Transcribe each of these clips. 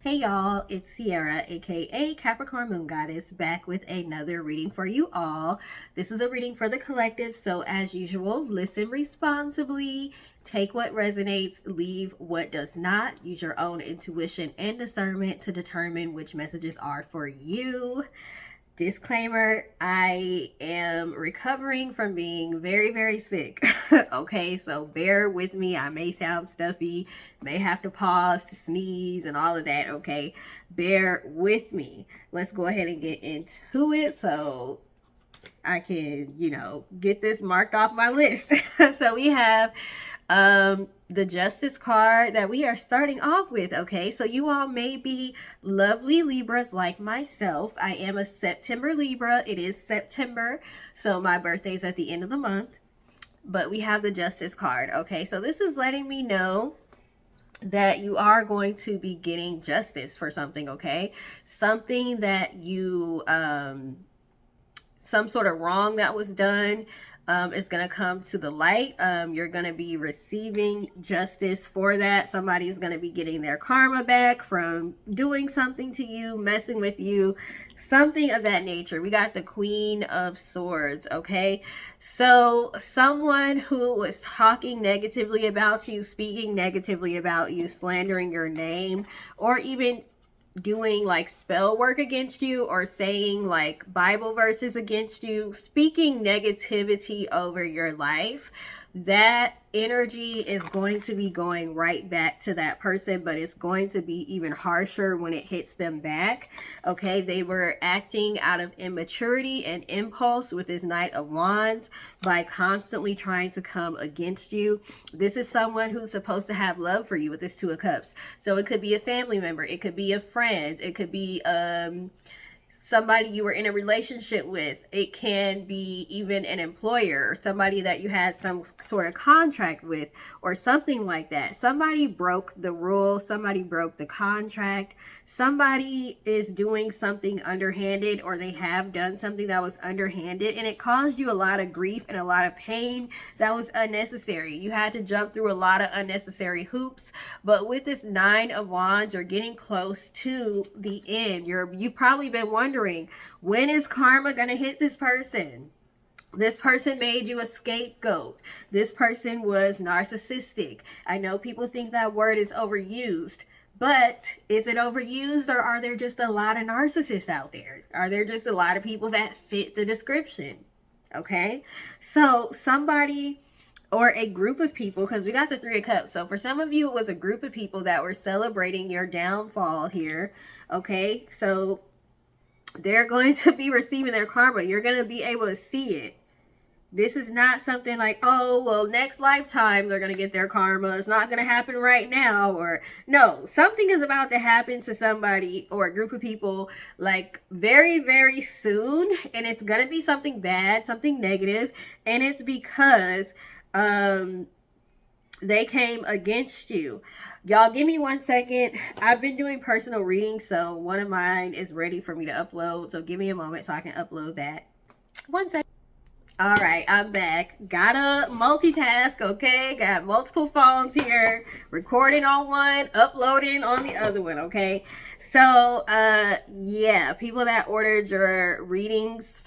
Hey y'all, it's Sierra, aka Capricorn Moon Goddess, back with another reading for you all. This is a reading for the collective, so as usual, listen responsibly, take what resonates, leave what does not. Use your own intuition and discernment to determine which messages are for you. Disclaimer, I am recovering from being very, very sick. Okay, so bear with me. I may sound stuffy, may have to pause to sneeze and all of that. Okay, bear with me. Let's go ahead and get into it so I can, get this marked off my list. So we have the Justice card that we are starting off with. Okay, so you all may be lovely Libras like myself. I am a September Libra. It is September, so my birthday's at the end of the month. But we have the Justice card. Okay, so this is letting me know that you are going to be getting justice for something. Okay, something that you some sort of wrong that was done is going to come to the light. You're going to be receiving justice for that. Somebody's going to be getting their karma back from doing something to you, messing with you, something of that nature. We got the Queen of Swords, okay? So someone who was talking negatively about you, speaking negatively about you, slandering your name, or even doing like spell work against you or saying like Bible verses against you, speaking negativity over your life, that energy is going to be going right back to that person, but it's going to be even harsher when it hits them back. Okay, they were acting out of immaturity and impulse with this Knight of Wands by constantly trying to come against you. This is someone who's supposed to have love for you with this Two of Cups. So it could be a family member, it could be a friend, it could be somebody you were in a relationship with. It can be even an employer or somebody that you had some sort of contract with or something like that. Somebody broke the rules, somebody broke the contract, somebody is doing something underhanded, or they have done something that was underhanded and it caused you a lot of grief and a lot of pain that was unnecessary. You had to jump through a lot of unnecessary hoops, but with this Nine of Wands, you're getting close to the end. You've probably been wondering, when is karma gonna hit this person? This person made you a scapegoat. This person was narcissistic. I know people think that word is overused, but is it overused, or are there just a lot of narcissists out there? Are there just a lot of people that fit the description? Okay, so somebody or a group of people, because we got the Three of Cups. So for some of you, it was a group of people that were celebrating your downfall here. Okay, so they're going to be receiving their karma. You're going to be able to see it. This is not something like, oh, well, next lifetime they're going to get their karma. It's not going to happen right now. Or no, something is about to happen to somebody or a group of people like very, very soon. And it's going to be something bad, something negative. And it's because they came against you. Y'all give me 1 second. I've been doing personal readings, so one of mine is ready for me to upload. So give me a moment so I can upload that. 1 second. All right, I'm back. Gotta multitask, okay? Got multiple phones here. Recording on one, uploading on the other one, okay? So, yeah, people that ordered your readings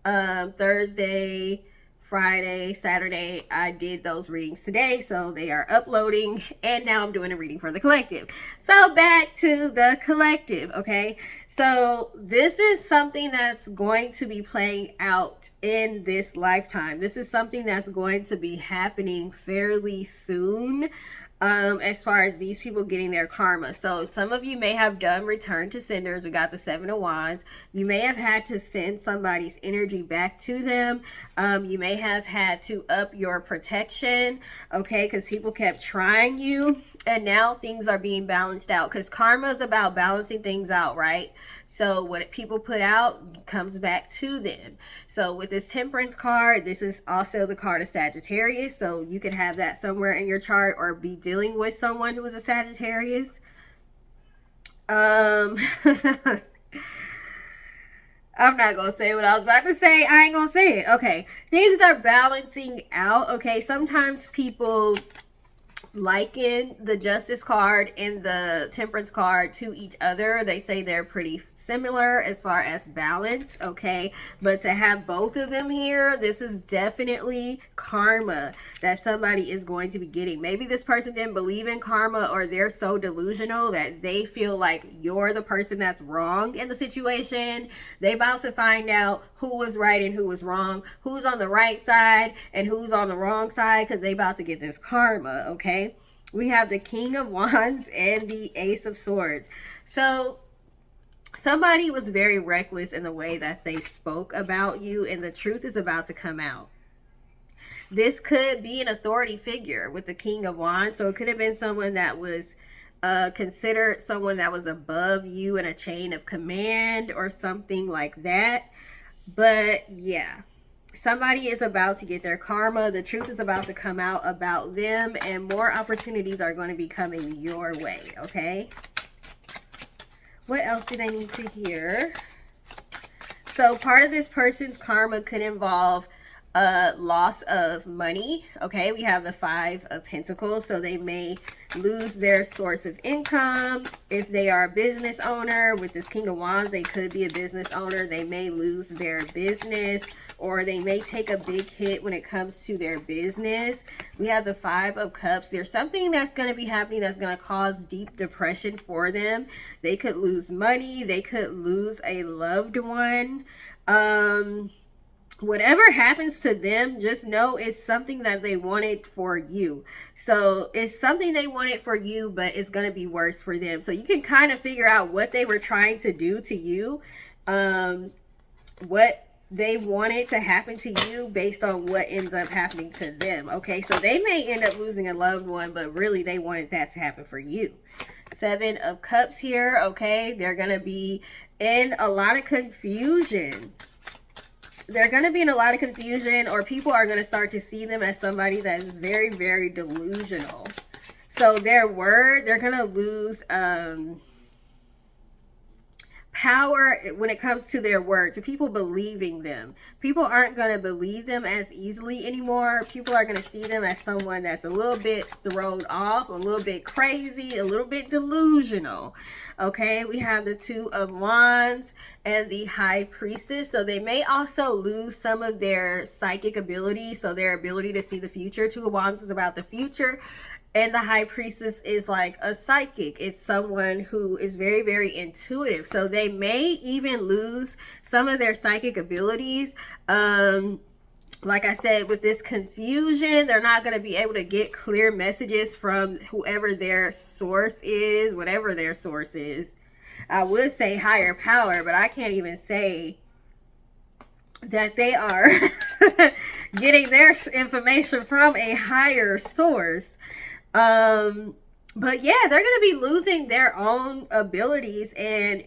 Thursday, Friday, Saturday, I did those readings today, so they are uploading, and now I'm doing a reading for the collective. So back to the collective, okay? So this is something that's going to be playing out in this lifetime. This is something that's going to be happening fairly soon. As far as these people getting their karma. So some of you may have done return to senders. We got the Seven of Wands. You may have had to send somebody's energy back to them. You may have had to up your protection, okay, because people kept trying you, and now things are being balanced out, because karma is about balancing things out, right? So what people put out comes back to them. So with this Temperance card, this is also the card of Sagittarius, so you can have that somewhere in your chart or be dealing with someone who is a Sagittarius. I'm not gonna say what I was about to say. I ain't gonna say it. Okay, things are balancing out. Okay, sometimes people liken the Justice card and the Temperance card to each other. They say they're pretty similar as far as balance, okay? But to have both of them here, this is definitely karma that somebody is going to be getting. Maybe this person didn't believe in karma, or they're so delusional that they feel like you're the person that's wrong in the situation. They about to find out who was right and who was wrong, who's on the right side and who's on the wrong side, because they about to get this karma, okay? We have the King of Wands and the Ace of Swords. So somebody was very reckless in the way that they spoke about you, and the truth is about to come out. This could be an authority figure with the King of Wands. So it could have been someone that was considered someone that was above you in a chain of command or something like that. But yeah, somebody is about to get their karma. The truth is about to come out about them, and more opportunities are going to be coming your way, okay? What else do they need to hear? So part of this person's karma could involve loss of money, okay? We have the Five of Pentacles, so they may lose their source of income. If they are a business owner with this King of Wands, they could be a business owner. They may lose their business, or they may take a big hit when it comes to their business. We have the Five of Cups. There's something that's going to be happening that's going to cause deep depression for them. They could lose money. They could lose a loved one. Whatever happens to them, just know it's something that they wanted for you. So it's something they wanted for you, but it's going to be worse for them. So you can kind of figure out what they were trying to do to you, what they wanted to happen to you based on what ends up happening to them. Okay, so they may end up losing a loved one, but really they wanted that to happen for you. Seven of Cups here. Okay, they're going to be in a lot of confusion. They're going to be in a lot of confusion, or people are going to start to see them as somebody that is very, very delusional. So their word, they're going to lose power when it comes to their word, to people believing them. People aren't going to believe them as easily anymore. People are going to see them as someone that's a little bit thrown off, a little bit crazy, a little bit delusional. Okay, we have the Two of Wands and the High Priestess. So they may also lose some of their psychic abilities, so their ability to see the future. Two of Wands is about the future, and the High Priestess is like a psychic. It's someone who is very, very intuitive. So they may even lose some of their psychic abilities. Like I said, with this confusion, they're not going to be able to get clear messages from whoever their source is, whatever their source is. I would say higher power, but I can't even say that they are getting their information from a higher source. But yeah, they're going to be losing their own abilities, and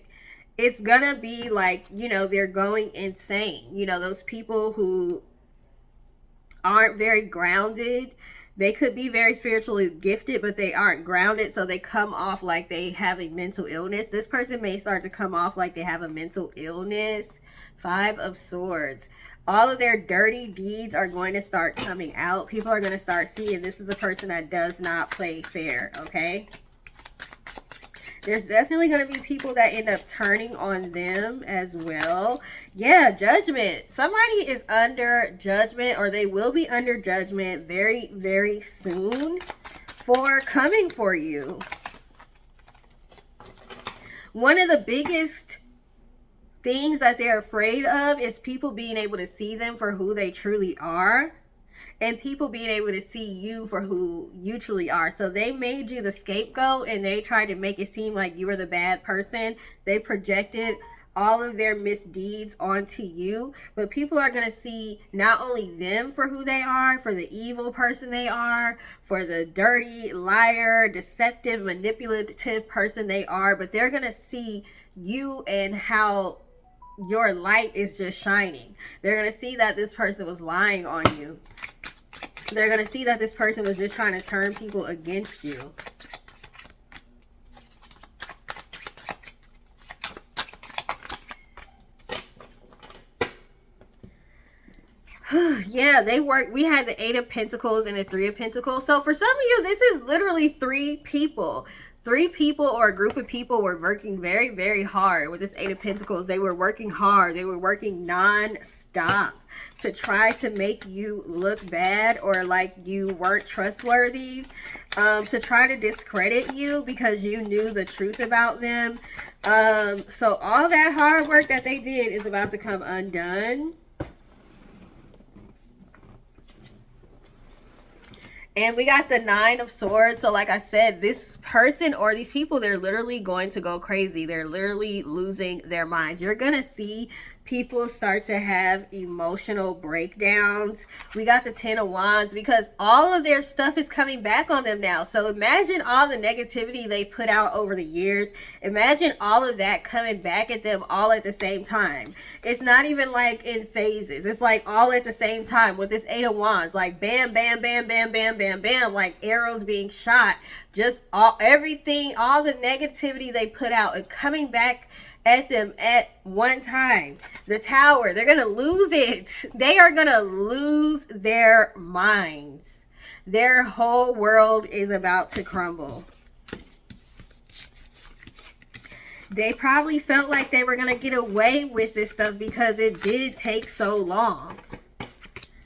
it's going to be like, you know, they're going insane. You know, those people who aren't very grounded, they could be very spiritually gifted, but they aren't grounded, so they come off like they have a mental illness. This person may start to come off like they have a mental illness. Five of Swords. All of their dirty deeds are going to start coming out. People are going to start seeing this is a person that does not play fair, okay? There's definitely going to be people that end up turning on them as well. Yeah, judgment. Somebody is under judgment, or they will be under judgment very, very soon for coming for you. One of the biggest things that they're afraid of is people being able to see them for who they truly are, and people being able to see you for who you truly are. So they made you the scapegoat, and they tried to make it seem like you were the bad person. They projected all of their misdeeds onto you, but people are going to see not only them for who they are, for the evil person they are, for the dirty, liar, deceptive, manipulative person they are, but they're going to see you and how your light is just shining. They're going to see that this person was lying on you. They're going to see that this person was just trying to turn people against you. Yeah, they work. We had the Eight of Pentacles and the Three of Pentacles. So for some of you, this is literally three people. Three people or a group of people were working very, very hard with this Eight of Pentacles. They were working hard. They were working non-stop to try to make you look bad or like you weren't trustworthy, to try to discredit you because you knew the truth about them. So all that hard work that they did is about to come undone. And we got the Nine of Swords. So like I said, this person or these people, they're literally going to go crazy. They're literally losing their minds. You're going to see people start to have emotional breakdowns. We got the Ten of Wands because all of their stuff is coming back on them now. So imagine all the negativity they put out over the years. Imagine all of that coming back at them all at the same time. It's not even like in phases. It's like all at the same time with this Eight of Wands. Like bam, bam, bam, bam, bam, bam, bam. Like arrows being shot. Just everything, all the negativity they put out and coming back at them at one time. The Tower, they're gonna lose it. They are gonna lose their minds. Their whole world is about to crumble. They probably felt like they were gonna get away with this stuff because it did take so long.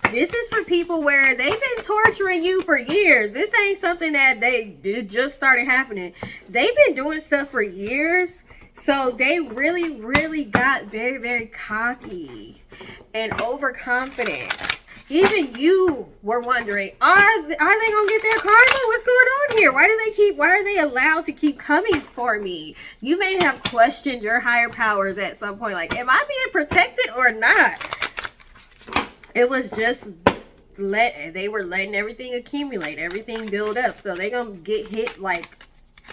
This is for people where they've been torturing you for years. This ain't something that it just started happening. They've been doing stuff for years. So they really, really got very, very cocky and overconfident. Even you were wondering, are they gonna get their karma? What's going on here? Why are they allowed to keep coming for me? You may have questioned your higher powers at some point, like, am I being protected or not? It was just they were letting everything accumulate, everything build up. So they gonna get hit like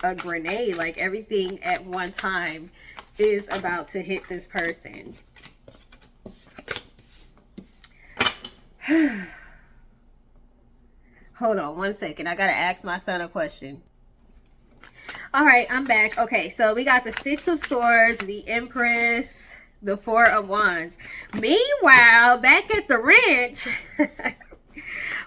a grenade, like everything at one time is about to hit this person. Hold on one second. I gotta ask my son a question. All right, I'm back. Okay, so we got the Six of Swords, the Empress, the Four of Wands. Meanwhile, back at the ranch,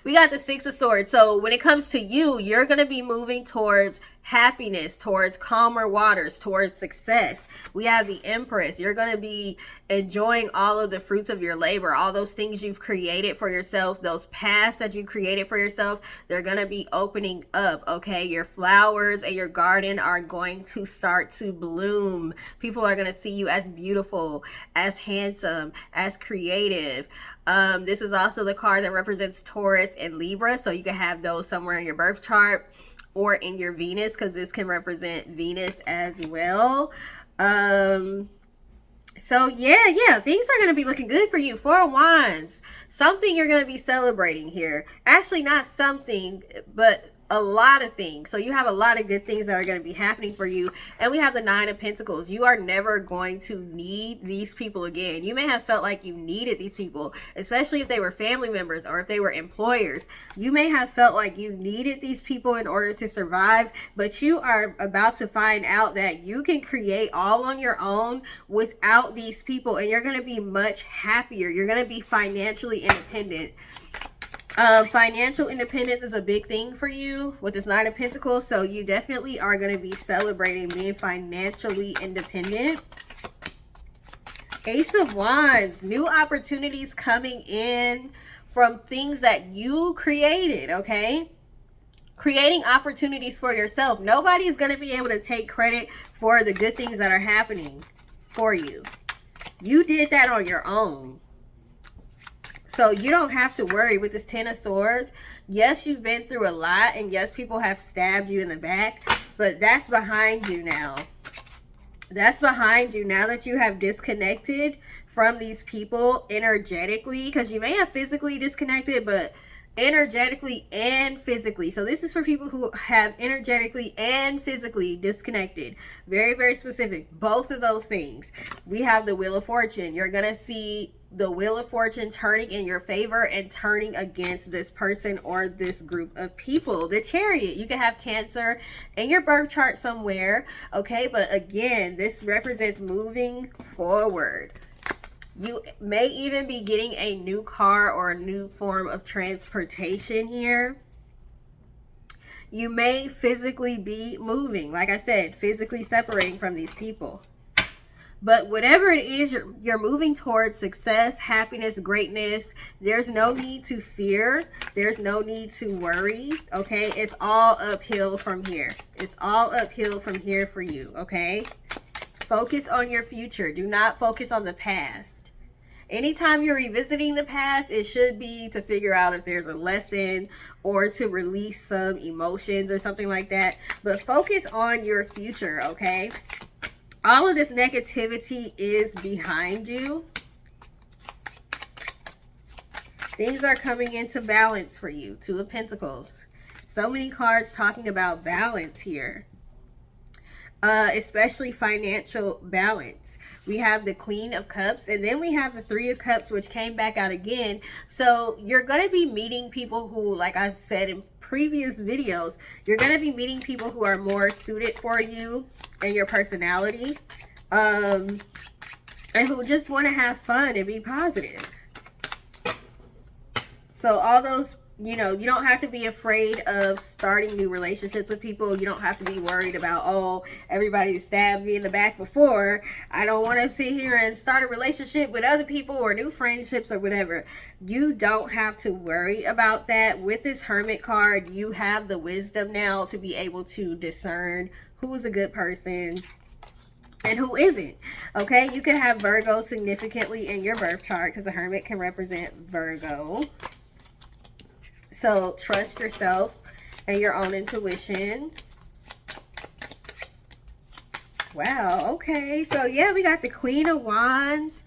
we got the Six of Swords. So when it comes to you, you're going to be moving towards happiness, towards calmer waters, towards success. We have the Empress. You're going to be enjoying all of the fruits of your labor, all those things you've created for yourself, those paths that you created for yourself, they're going to be opening up, okay? Your flowers and your garden are going to start to bloom. People are going to see you as beautiful, as handsome, as creative. This is also the card that represents Taurus and Libra, so you can have those somewhere in your birth chart or in your Venus, because this can represent Venus as well. So yeah, things are going to be looking good for you. Four of Wands, something you're going to be celebrating here. Actually, not something, but a lot of things. So you have a lot of good things that are going to be happening for you. And we have the Nine of Pentacles. You are never going to need these people again. You may have felt like you needed these people, especially if they were family members or if they were employers. You may have felt like you needed these people in order to survive, but you are about to find out that you can create all on your own without these people, and you're going to be much happier. You're going to be financially independent. Financial independence is a big thing for you with this Nine of Pentacles, so you definitely are going to be celebrating being financially independent. Ace of Wands, new opportunities coming in from things that you created, okay? Creating opportunities for yourself. Nobody's going to be able to take credit for the good things that are happening for you. You did that on your own. So you don't have to worry with this Ten of Swords. Yes, you've been through a lot, and yes, people have stabbed you in the back, but that's behind you now. That's behind you now that you have disconnected from these people energetically, because you may have physically disconnected, but energetically and physically. So this is for people who have energetically and physically disconnected. Very, very specific. Both of those things. We have the Wheel of Fortune. You're going to see the Wheel of Fortune turning in your favor and turning against this person or this group of people. The Chariot, you can have Cancer in your birth chart somewhere, okay? But again, this represents moving forward. You may even be getting a new car or a new form of transportation here. You may physically be moving, like I said, physically separating from these people. But whatever it is, you're moving towards success, happiness, greatness. There's no need to fear. There's no need to worry, okay? It's all uphill from here. It's all uphill from here for you, okay? Focus on your future. Do not focus on the past. Anytime you're revisiting the past, it should be to figure out if there's a lesson or to release some emotions or something like that. But focus on your future, okay? All of this negativity is behind you. Things are coming into balance for you. Two of Pentacles. So many cards talking about balance here. Especially financial balance. We have the Queen of Cups, and then we have the Three of Cups, which came back out again. So you're going to be meeting people who, like I've said in previous videos, you're going to be meeting people who are more suited for you and your personality, and who just want to have fun and be positive. So all those, you know, you don't have to be afraid of starting new relationships with people. You don't have to be worried about, oh, everybody stabbed me in the back before. I don't want to sit here and start a relationship with other people or new friendships or whatever. You don't have to worry about that. With this Hermit card, you have the wisdom now to be able to discern who is a good person and who isn't. Okay, you can have Virgo significantly in your birth chart because the Hermit can represent Virgo. So trust yourself and your own intuition. Wow, okay. So yeah, we got the Queen of Wands,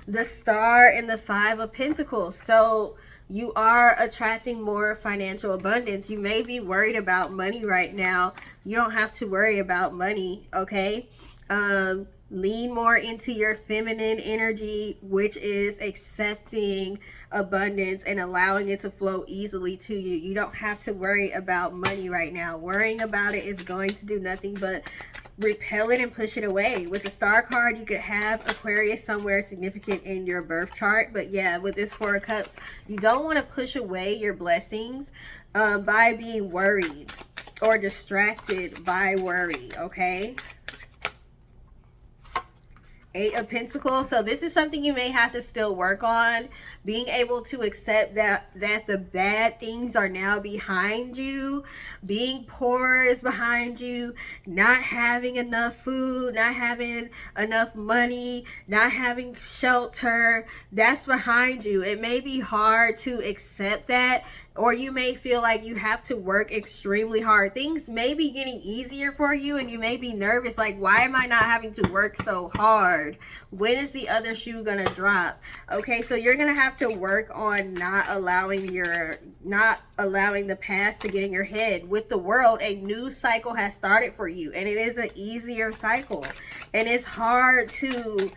the Star, and the Five of Pentacles. So you are attracting more financial abundance. You may be worried about money right now. You don't have to worry about money, okay? Lean more into your feminine energy, which is accepting abundance and allowing it to flow easily to you. You don't have to worry about money right now. Worrying about it is going to do nothing but repel it and push it away. With the Star card, you could have Aquarius somewhere significant in your birth chart. But yeah, with this Four of Cups, you don't want to push away your blessings by being worried or distracted by worry, okay? Eight of Pentacles. So this is something you may have to still work on. Being able to accept that the bad things are now behind you. Being poor is behind you. Not having enough food, not having enough money, not having shelter, that's behind you. It may be hard to accept that, or you may feel like you have to work extremely hard. Things may be getting easier for you, and you may be nervous, like, why am I not having to work so hard? When is the other shoe gonna drop? Okay, so you're gonna have to work on not allowing the past to get in your head. With the World, a new cycle has started for you, and it is an easier cycle. And it's hard to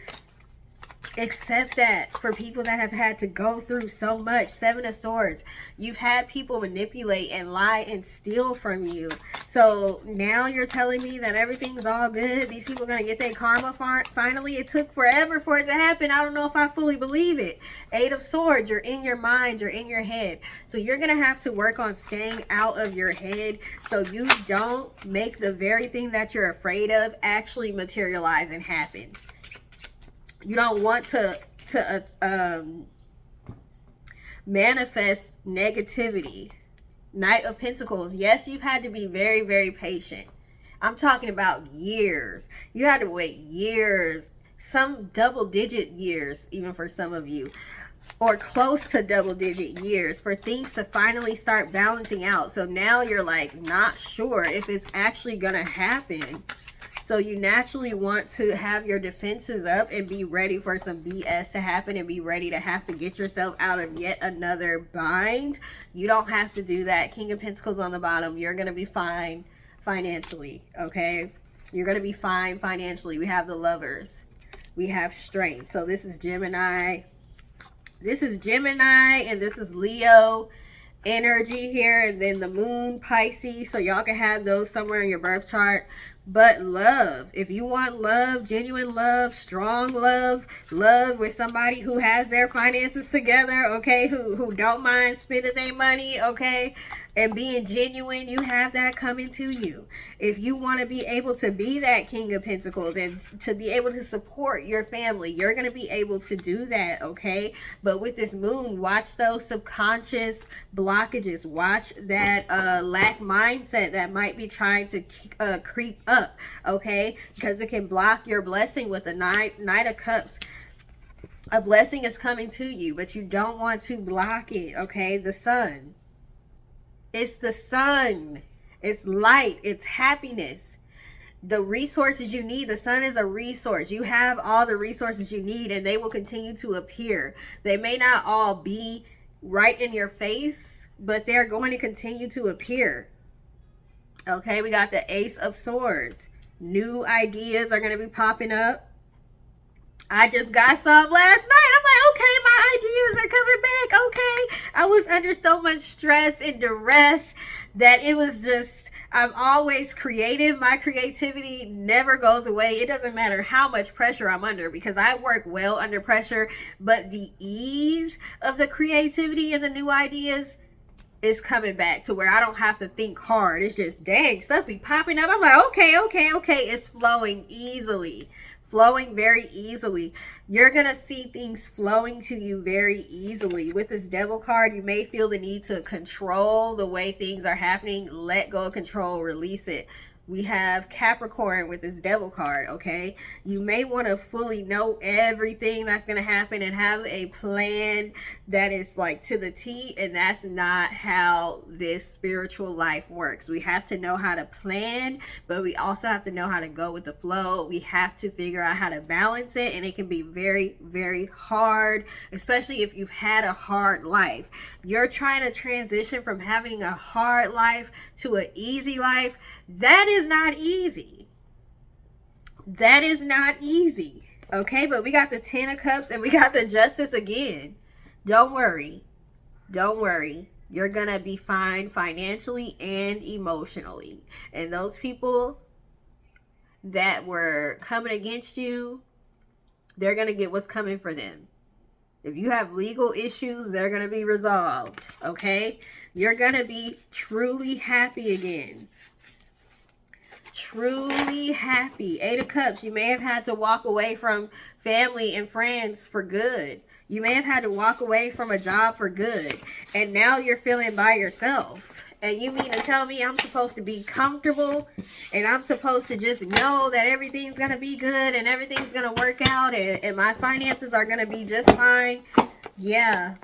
accept that for people that have had to go through so much. Seven of Swords. You've had people manipulate and lie and steal from you. So now you're telling me that everything's all good. These people are going to get their karma finally. It took forever for it to happen. I don't know if I fully believe it. Eight of Swords. You're in your mind. You're in your head. So you're going to have to work on staying out of your head so you don't make the very thing that you're afraid of actually materialize and happen. You don't want to manifest negativity. Knight of Pentacles. Yes, you've had to be very, very patient. I'm talking about years. You had to wait years, some double-digit years, even for some of you, or close to double-digit years for things to finally start balancing out. So now you're like not sure if it's actually gonna happen. So you naturally want to have your defenses up and be ready for some BS to happen and be ready to have to get yourself out of yet another bind. You don't have to do that. King of Pentacles on the bottom. You're going to be fine financially, okay? You're going to be fine financially. We have the Lovers. We have Strength. So this is Gemini. This is Gemini and this is Leo energy here, and then the Moon, Pisces. So y'all can have those somewhere in your birth chart. but love. If you want love, genuine love, strong love, love with somebody who has their finances together, okay, who don't mind spending their money, okay, and being genuine, you have that coming to you. If you want to be able to be that King of Pentacles and to be able to support your family, you're going to be able to do that, okay? But with this moon, watch those subconscious blockages. Watch that lack mindset that might be trying to creep up, okay? Because it can block your blessing with the Knight of Cups. A blessing is coming to you, but you don't want to block it, okay? The sun. It's the sun. It's light. It's happiness. The resources you need. The sun is a resource. You have all the resources you need, and they will continue to appear. They may not all be right in your face, but they're going to continue to appear. Okay, we got the Ace of Swords. New ideas are going to be popping up. I just got some last night. I'm like, okay, my ideas are coming back. Okay. I was under so much stress and duress that it was just, I'm always creative. My creativity never goes away. It doesn't matter how much pressure I'm under because I work well under pressure. But the ease of the creativity and the new ideas is coming back to where I don't have to think hard. It's just, dang, stuff be popping up. I'm like, okay. It's flowing easily. Flowing very easily. You're going to see things flowing to you very easily. With this Devil card, you may feel the need to control the way things are happening. Let go of control. Release it. We have Capricorn with this Devil card, okay? You may want to fully know everything that's going to happen and have a plan that is like to the T, and that's not how this spiritual life works. We have to know how to plan, but we also have to know how to go with the flow. We have to figure out how to balance it, and it can be very, very hard, especially if you've had a hard life. You're trying to transition from having a hard life to an easy life. That is not easy. That is not easy. Okay, but we got the Ten of Cups and we got the Justice again. Don't worry. Don't worry. You're going to be fine financially and emotionally. And those people that were coming against you, they're going to get what's coming for them. If you have legal issues, they're going to be resolved. Okay? You're going to be truly happy again. Truly happy. Eight of Cups. You may have had to walk away from family and friends for good. You may have had to walk away from a job for good. And now you're feeling by yourself. And you mean to tell me I'm supposed to be comfortable and I'm supposed to just know that everything's going to be good and everything's going to work out and my finances are going to be just fine? Yeah.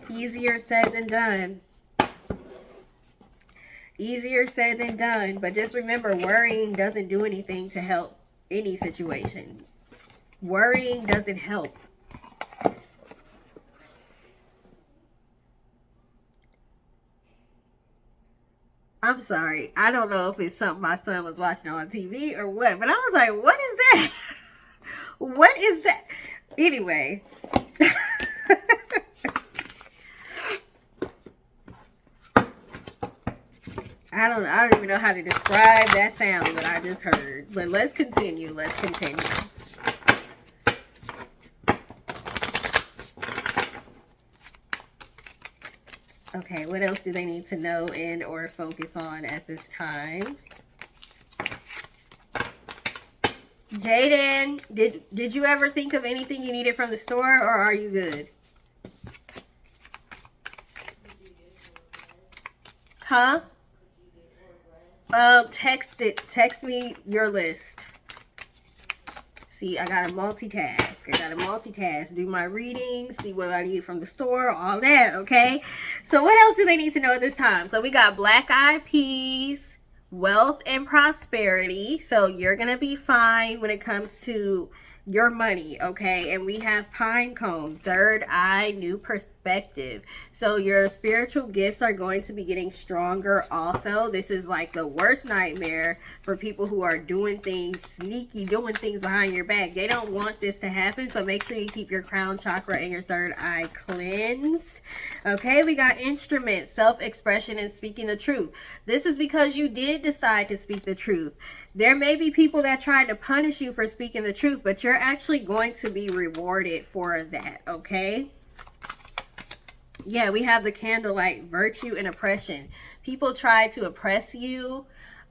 Easier said than done. Easier said than done. But just remember, worrying doesn't do anything to help any situation. Worrying doesn't help. I'm sorry. I don't know if it's something my son was watching on TV or what. But I was like, what is that? What is that? Anyway. I don't even know how to describe that sound that I just heard. But let's continue. Let's continue. Okay, what else do they need to know and or focus on at this time? Jaden, did you ever think of anything you needed from the store, or are you good? Huh? Text me your list. See, I gotta multitask. Do my reading, see what I need from the store, all that, okay? So what else do they need to know at this time? So we got black eyed peas, wealth and prosperity. So you're gonna be fine when it comes to your money, okay? And we have pine cone, third eye, new perspective. effective. So your spiritual gifts are going to be getting stronger also. This is like the worst nightmare for people who are doing things sneaky, doing things behind your back. They don't want this to happen. So make sure you keep your crown chakra and your third eye cleansed. Okay, we got instruments, self-expression, and speaking the truth. This is because you did decide to speak the truth. There may be people that tried to punish you for speaking the truth, but you're actually going to be rewarded for that, okay? Yeah, we have the candlelight, virtue and oppression. People tried to oppress you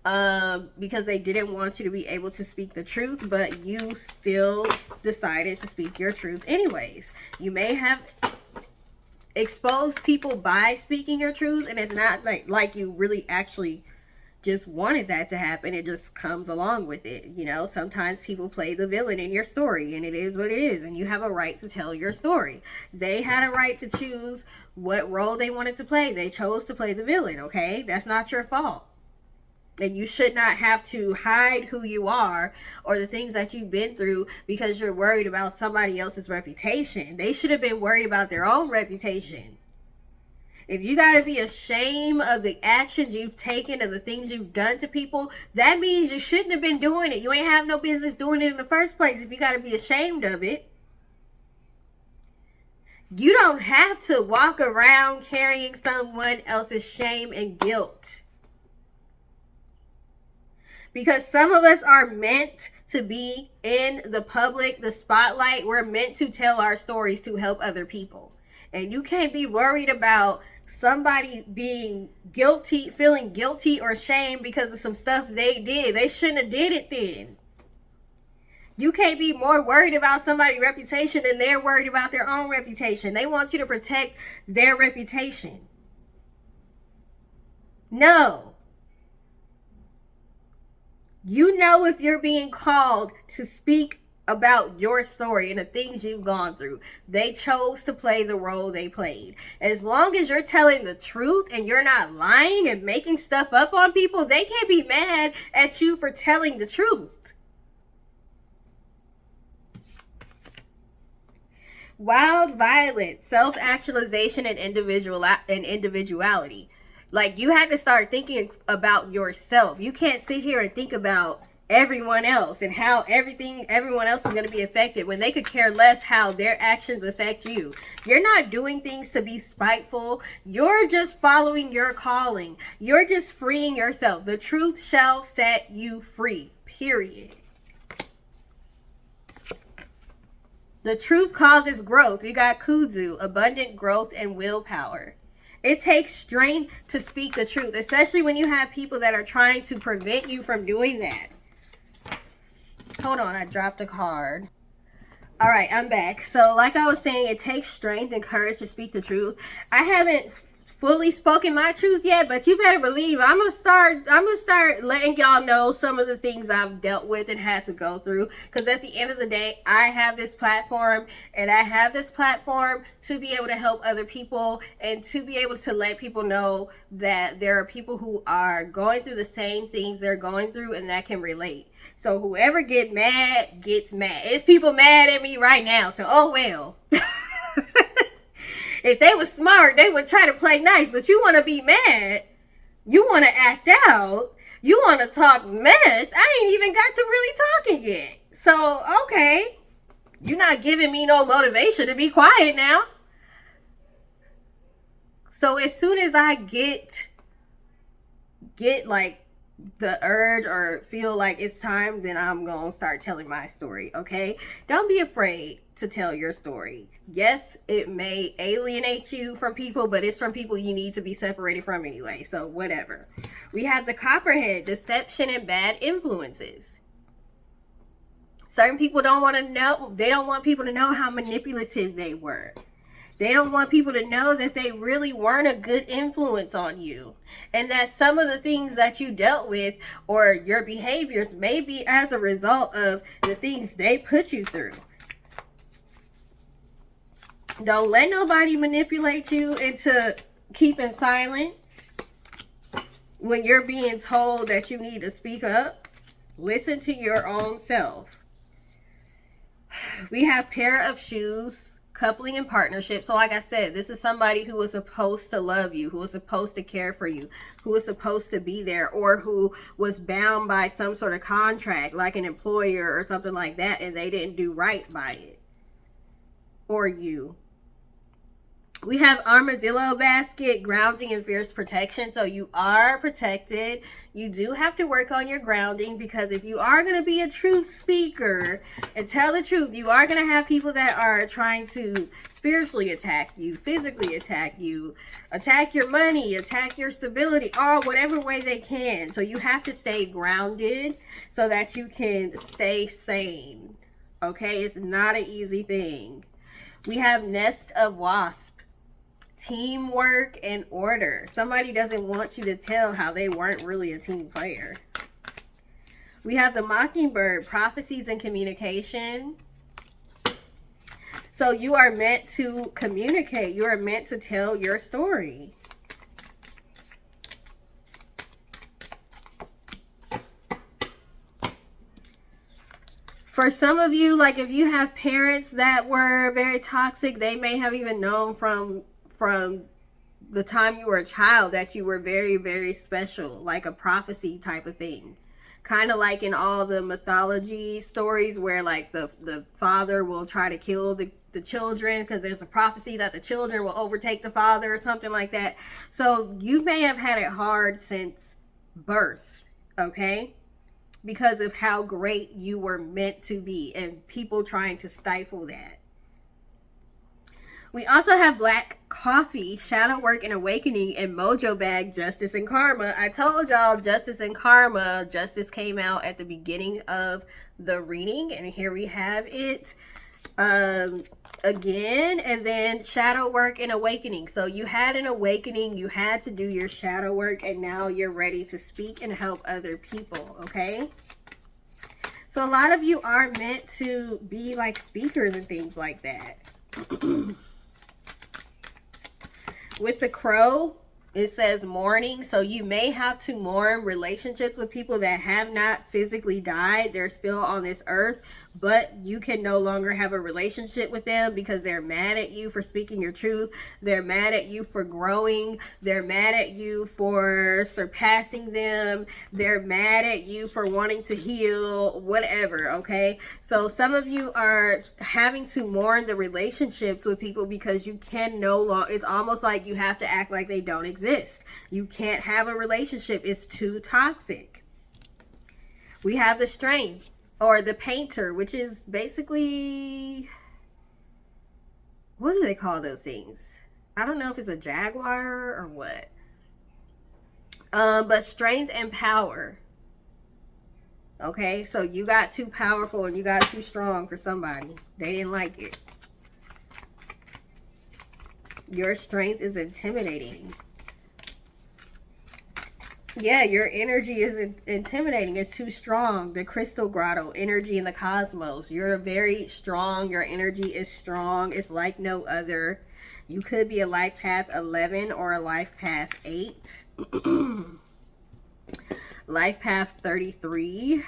because they didn't want you to be able to speak the truth, but you still decided to speak your truth anyways. You may have exposed people by speaking your truth, and it's not like you really actually just wanted that to happen. It just comes along with it. You know, sometimes people play the villain in your story, and it is what it is, and you have a right to tell your story. They had a right to choose what role they wanted to play. They chose to play the villain, okay? That's not your fault. And you should not have to hide who you are or the things that you've been through because you're worried about somebody else's reputation. They should have been worried about their own reputation. If you got to be ashamed of the actions you've taken and the things you've done to people, that means you shouldn't have been doing it. You ain't have no business doing it in the first place if you got to be ashamed of it. You don't have to walk around carrying someone else's shame and guilt. Because some of us are meant to be in the public, the spotlight. We're meant to tell our stories to help other people. And you can't be worried about somebody being guilty, feeling guilty or shame because of some stuff they did. They shouldn't have did it then. You can't be more worried about somebody's reputation than they're worried about their own reputation. They want you to protect their reputation. No. You know if you're being called to speak about your story and the things you've gone through. They chose to play the role they played. As long as you're telling the truth and you're not lying and making stuff up on people, they can't be mad at you for telling the truth. Wild violence, self-actualization, and individuality. Like, you had to start thinking about yourself. You can't sit here and think about everyone else and how everyone else is going to be affected when they could care less how their actions affect you. You're not doing things to be spiteful. You're just following your calling. You're just freeing yourself. The truth shall set you free. Period. The truth causes growth. We got kudu, abundant growth and willpower. It takes strength to speak the truth, especially when you have people that are trying to prevent you from doing that. Hold on, I dropped a card. All right, I'm back. So like I was saying, it takes strength and courage to speak the truth. I haven't fully spoken my truth yet, but you better believe I'm gonna start letting y'all know some of the things I've dealt with and had to go through, because at the end of the day, I have this platform, and I have this platform to be able to help other people and to be able to let people know that there are people who are going through the same things they're going through and that can relate. So whoever gets mad gets mad. It's people mad at me right now, so oh well. If they were smart, they would try to play nice, but you want to be mad. You want to act out. You want to talk mess. I ain't even got to really talking yet. So, okay. You're not giving me no motivation to be quiet now. So as soon as I get like the urge or feel like it's time, then I'm going to start telling my story, okay? Don't be afraid to tell your story. Yes, it may alienate you from people, but it's from people you need to be separated from anyway, so whatever. We have the copperhead, deception and bad influences. Certain people don't want to know, they don't want people to know how manipulative they were. They don't want people to know that they really weren't a good influence on you. And that some of the things that you dealt with or your behaviors may be as a result of the things they put you through. Don't let nobody manipulate you into keeping silent when you're being told that you need to speak up. Listen to your own self. We have pair of shoes, coupling and partnership. So like I said, this is somebody who was supposed to love you, who was supposed to care for you, who was supposed to be there, or who was bound by some sort of contract, like an employer or something like that, and they didn't do right by it. Or you. We have armadillo basket, grounding and fierce protection. So you are protected. You do have to work on your grounding, because if you are going to be a truth speaker and tell the truth, you are going to have people that are trying to spiritually attack you, physically attack you, attack your money, attack your stability, all whatever way they can. So you have to stay grounded so that you can stay sane. Okay, it's not an easy thing. We have nest of wasp. Teamwork and order. Somebody doesn't want you to tell how they weren't really a team player. We have the mockingbird, prophecies and communication. So you are meant to communicate. You are meant to tell your story. For some of you, like if you have parents that were very toxic, they may have even known from the time you were a child that you were very, very special, like a prophecy type of thing. Kind of like in all the mythology stories where like the father will try to kill the children because there's a prophecy that the children will overtake the father or something like that. So you may have had it hard since birth, okay? Because of how great you were meant to be and people trying to stifle that. We also have black coffee, shadow work and awakening, and mojo bag, justice and karma. I told y'all justice and karma. Justice came out at the beginning of the reading, and here we have it again. And then shadow work and awakening. So you had an awakening, you had to do your shadow work, and now you're ready to speak and help other people, okay? So a lot of you are meant to be like speakers and things like that. With the crow, it says mourning. So you may have to mourn relationships with people that have not physically died. They're still on this earth, but you can no longer have a relationship with them because they're mad at you for speaking your truth. They're mad at you for growing. They're mad at you for surpassing them. They're mad at you for wanting to heal, whatever, okay? So some of you are having to mourn the relationships with people because you can no longer, it's almost like you have to act like they don't exist. You can't have a relationship. It's too toxic. We have the strength, or the painter, which is basically, what do they call those things? I don't know if it's a jaguar or what. But strength and power. Okay, so you got too powerful and you got too strong for somebody. They didn't like it. Your strength is intimidating. Yeah, your energy is intimidating. It's too strong. The crystal grotto, energy in the cosmos. You're very strong. Your energy is strong. It's like no other. You could be a life path 11 or a life path 8. Life path 33.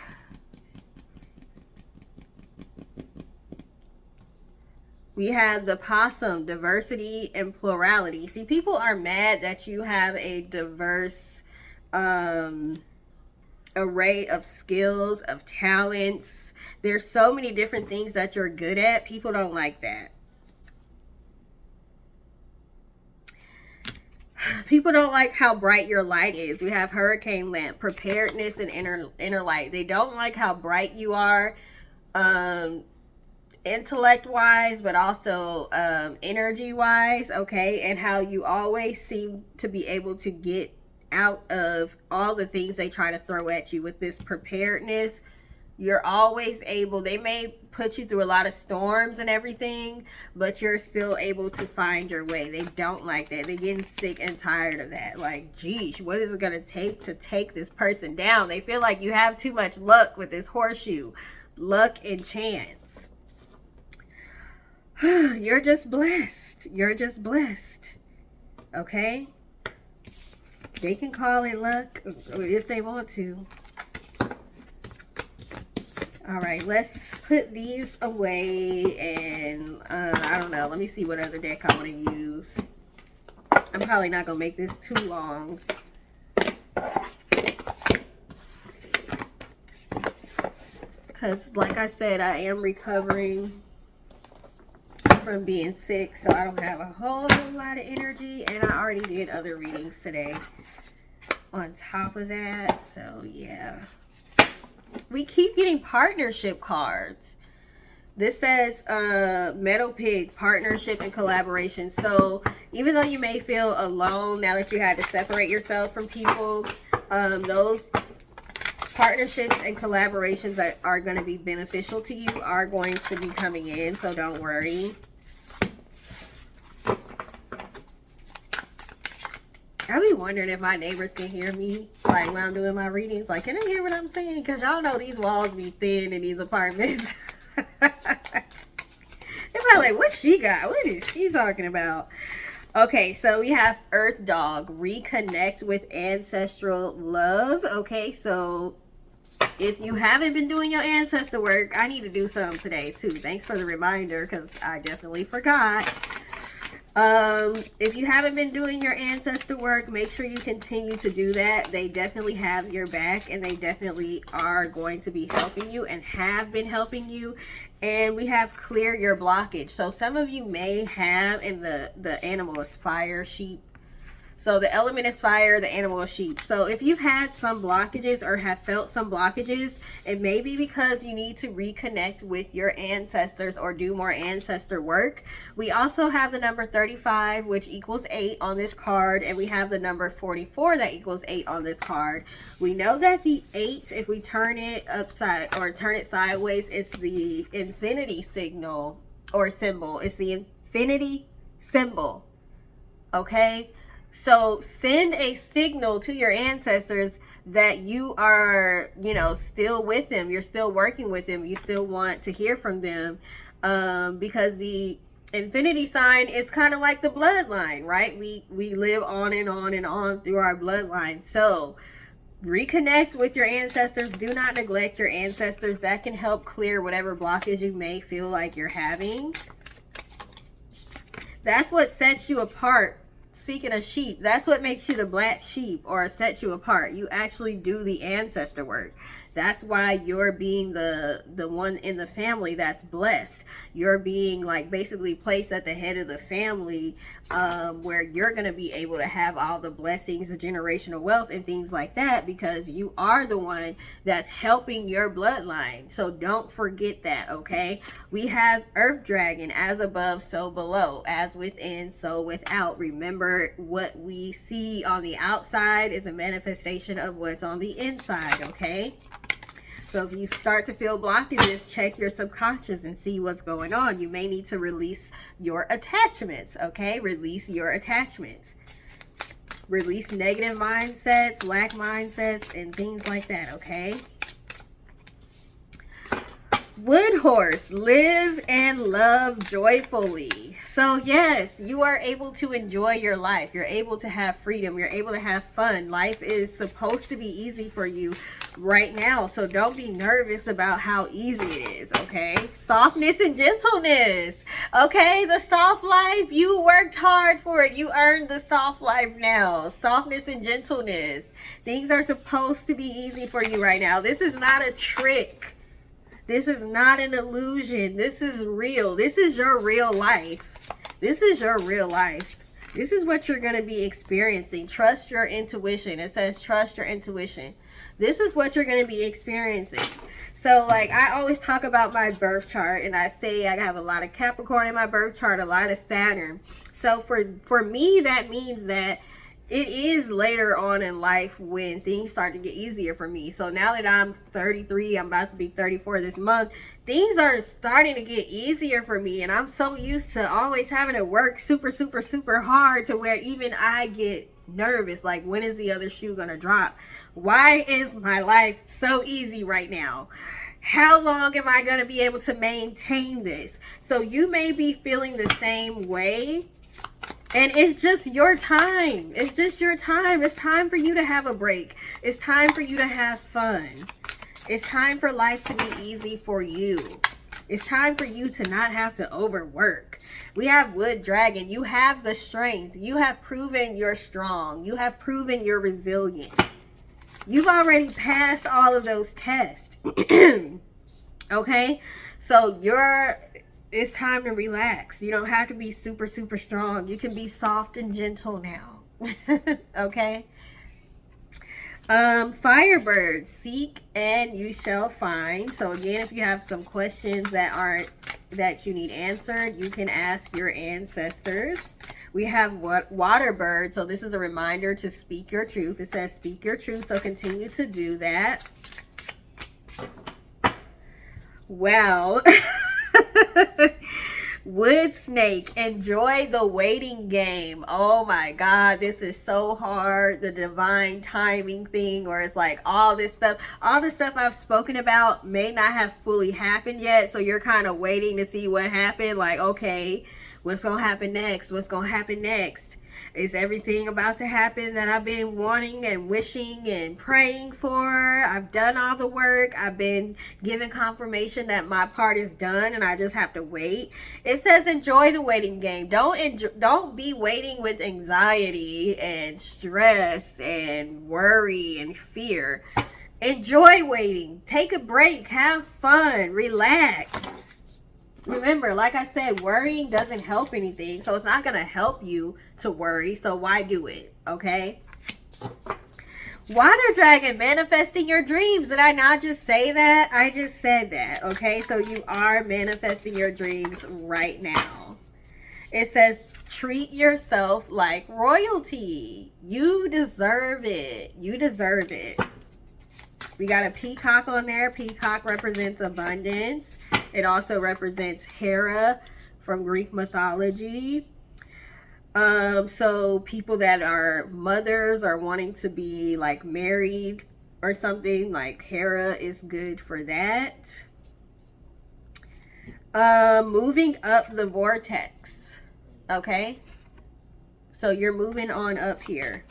We have the possum, diversity and plurality. See, people are mad that you have a diverse array of skills, of talents. There's so many different things that you're good at. People don't like that. People don't like how bright your light is. We have hurricane lamp, preparedness and inner light. They don't like how bright you are, intellect wise, but also energy wise, okay? And how you always seem to be able to get out of all the things they try to throw at you with this preparedness. You're always able, they may put you through a lot of storms and everything, but you're still able to find your way. They don't like that. They're getting sick and tired of that. Like, geez, what is it going to take this person down? They feel like you have too much luck with this horseshoe. Luck and chance. You're just blessed. You're just blessed. Okay? They can call it luck if they want to. All right, let's put these away, and I don't know. Let me see what other deck I want to use. I'm probably not going to make this too long. Because, like I said, I am recovering from being sick, so I don't have a whole lot of energy, and I already did other readings today on top of that, so yeah. We keep getting partnership cards. This says Metal Pig, partnership and collaboration. So even though you may feel alone now that you had to separate yourself from people, those partnerships and collaborations that are going to be beneficial to you are going to be coming in, so don't worry. I be wondering if my neighbors can hear me, like, when I'm doing my readings. Like, can they hear what I'm saying? Because y'all know these walls be thin in these apartments. They're probably like, what she got? What is she talking about? Okay, so we have Earth Dog, reconnect with ancestral love. Okay, so if you haven't been doing your ancestor work, I need to do some today, too. Thanks for the reminder, because I definitely forgot. If you haven't been doing your ancestor work, make sure you continue to do that. They definitely have your back, and they definitely are going to be helping you and have been helping you. And we have clear your blockage. So some of you may have, and the animal is fire, sheep. So the element is fire, the animal is sheep. So if you've had some blockages or have felt some blockages, it may be because you need to reconnect with your ancestors or do more ancestor work. We also have the number 35, which equals 8 on this card. And we have the number 44 that equals 8 on this card. We know that the 8, if we turn it upside or turn it sideways, it's the infinity signal or symbol. It's the infinity symbol. Okay? So send a signal to your ancestors that you are, you know, still with them. You're still working with them. You still want to hear from them, because the infinity sign is kind of like the bloodline, right? We live on and on and on through our bloodline. So reconnect with your ancestors. Do not neglect your ancestors. That can help clear whatever blockage you may feel like you're having. That's what sets you apart. Speaking of sheep, that's what makes you the black sheep or sets you apart. You actually do the ancestor work. That's why you're being the one in the family that's blessed. You're being like basically placed at the head of the family, where you're going to be able to have all the blessings, the generational wealth and things like that, because you are the one that's helping your bloodline. So don't forget that, okay? We have Earth Dragon, as above, so below, as within, so without. Remember, what we see on the outside is a manifestation of what's on the inside, okay? So if you start to feel blockages, check your subconscious and see what's going on. You may need to release your attachments, okay? Release your attachments. Release negative mindsets, lack mindsets, and things like that, okay? Wood Horse, live and love joyfully. So yes, you are able to enjoy your life. You're able to have freedom. You're able to have fun. Life is supposed to be easy for you right now. So don't be nervous about how easy it is, okay? Softness and gentleness. Okay, the soft life, you worked hard for it. You earned the soft life now. Softness and gentleness. Things are supposed to be easy for you right now. This is not a trick. This is not an illusion. This is real. This is your real life. This is your real life. This is what you're going to be experiencing. Trust your intuition. It says trust your intuition. This is what you're going to be experiencing. So, like, I always talk about my birth chart, and I say I have a lot of Capricorn in my birth chart, a lot of Saturn. So, for me, that means that it is later on in life when things start to get easier for me. So now that I'm 33, I'm about to be 34 this month, things are starting to get easier for me. And I'm so used to always having to work super, super, super hard to where even I get nervous. Like, when is the other shoe gonna drop? Why is my life so easy right now? How long am I gonna be able to maintain this? So you may be feeling the same way. And it's just your time. It's just your time. It's time for you to have a break. It's time for you to have fun. It's time for life to be easy for you. It's time for you to not have to overwork. We have Wood Dragon. You have the strength. You have proven you're strong. You have proven you're resilient. You've already passed all of those tests. Okay? So it's time to relax. You don't have to be super, super strong. You can be soft and gentle now. Okay? Firebird, seek and you shall find. So again, if you have some questions that you need answered, you can ask your ancestors. We have Waterbird. So this is a reminder to speak your truth. It says speak your truth. So continue to do that. Well, Wood Snake, enjoy the waiting game. Oh my God, this is so hard. The divine timing thing, where it's like all the stuff I've spoken about may not have fully happened yet. So you're kind of waiting to see what happened. Like, okay, what's going to happen next? What's going to happen next? Is everything about to happen that I've been wanting and wishing and praying for? I've done all the work. I've been given confirmation that my part is done and I just have to wait. It says enjoy the waiting game. Don't be waiting with anxiety and stress and worry and fear. Enjoy waiting. Take a break. Have fun. Relax. Remember, like I said, worrying doesn't help anything. So it's not going to help you to worry. So why do it? Okay. Water Dragon, manifesting your dreams. Did I not just say that? I just said that. Okay. So you are manifesting your dreams right now. It says treat yourself like royalty. You deserve it. You deserve it. We got a peacock on there. Peacock represents abundance. It also represents Hera from Greek mythology. So people that are mothers are wanting to be like married or something, like Hera is good for that. Moving up the vortex. Okay. So you're moving on up here.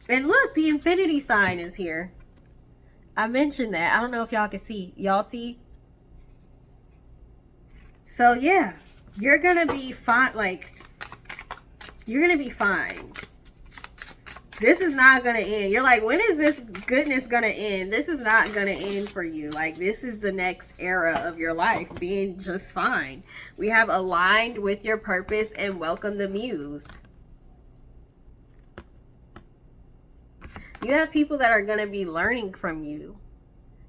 And look, the infinity sign is here. I mentioned that. I don't know if y'all can see. Y'all see? So yeah, you're gonna be fine. Like, you're gonna be fine. This is not gonna end. You're like, when is this goodness gonna end? This is not gonna end for you. Like, this is the next era of your life, being just fine. We have aligned with your purpose and welcome the muse. You have people that are going to be learning from you,